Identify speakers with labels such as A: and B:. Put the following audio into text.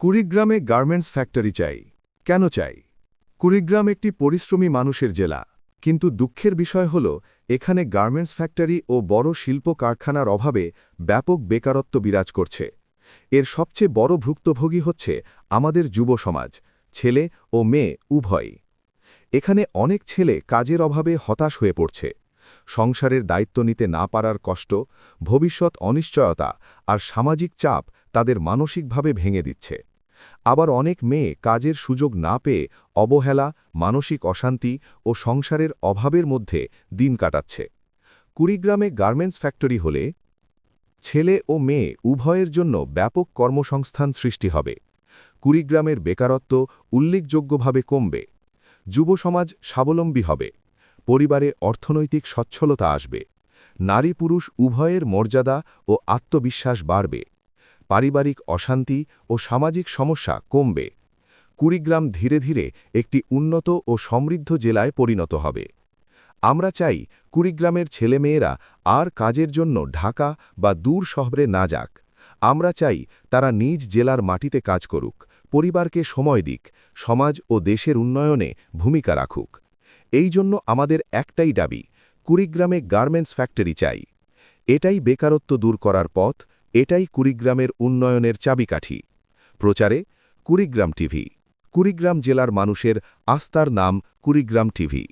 A: কুড়িগ্রামে garments factory চাই। কেন চাই? কুড়িগ্রাম একটি পরিশ্রমী মানুষের জেলা, কিন্তু দুঃখের বিষয় হল এখানে গার্মেন্টস ফ্যাক্টরি ও বড় শিল্প কারখানার অভাবে ব্যাপক বেকারত্ব বিরাজ করছে। এর সবচেয়ে বড় ভুক্তভোগী হচ্ছে আমাদের যুব সমাজ, ছেলে ও মেয়ে উভয়ই। এখানে অনেক ছেলে কাজের অভাবে হতাশ হয়ে পড়ছে। সংসারের দায়িত্ব নিতে না পারার কষ্ট, ভবিষ্যৎ অনিশ্চয়তা আর সামাজিক চাপ তাদের মানসিকভাবে ভেঙে দিচ্ছে। আবার অনেক মেয়ে কাজের সুযোগ না পেয়ে অবহেলা, মানসিক অশান্তি ও সংসারের অভাবের মধ্যে দিন কাটাচ্ছে। কুড়িগ্রামে গার্মেন্টস ফ্যাক্টরি হলে ছেলে ও মেয়ে উভয়ের জন্য ব্যাপক কর্মসংস্থান সৃষ্টি হবে। কুড়িগ্রামের বেকারত্ব উল্লেখযোগ্যভাবে কমবে। যুব সমাজ স্বাবলম্বী হবে। পরিবারে অর্থনৈতিক সচ্ছলতা আসবে। নারী পুরুষ উভয়ের মর্যাদা ও আত্মবিশ্বাস বাড়বে। পারিবারিক অশান্তি ও সামাজিক সমস্যা কমবে। কুড়িগ্রাম ধীরে ধীরে একটি উন্নত ও সমৃদ্ধ জেলায় পরিণত হবে। আমরা চাই কুড়িগ্রামের ছেলেমেয়েরা আর কাজের জন্য ঢাকা বা দূর শহরে না যাক। আমরা চাই তারা নিজ জেলার মাটিতে কাজ করুক, পরিবারকে সময় দিক, সমাজ ও দেশের উন্নয়নে ভূমিকা রাখুক। এই জন্য আমাদের একটাই দাবি, কুড়িগ্রামে গার্মেন্টস ফ্যাক্টরি চাই। এটাই বেকারত্ব দূর করার পথ, এটাই কুড়িগ্রামের উন্নয়নের চাবিকাঠি। প্রচারে কুড়িগ্রাম টিভি। কুড়িগ্রাম জেলার মানুষের আস্থার নাম কুড়িগ্রাম টিভি।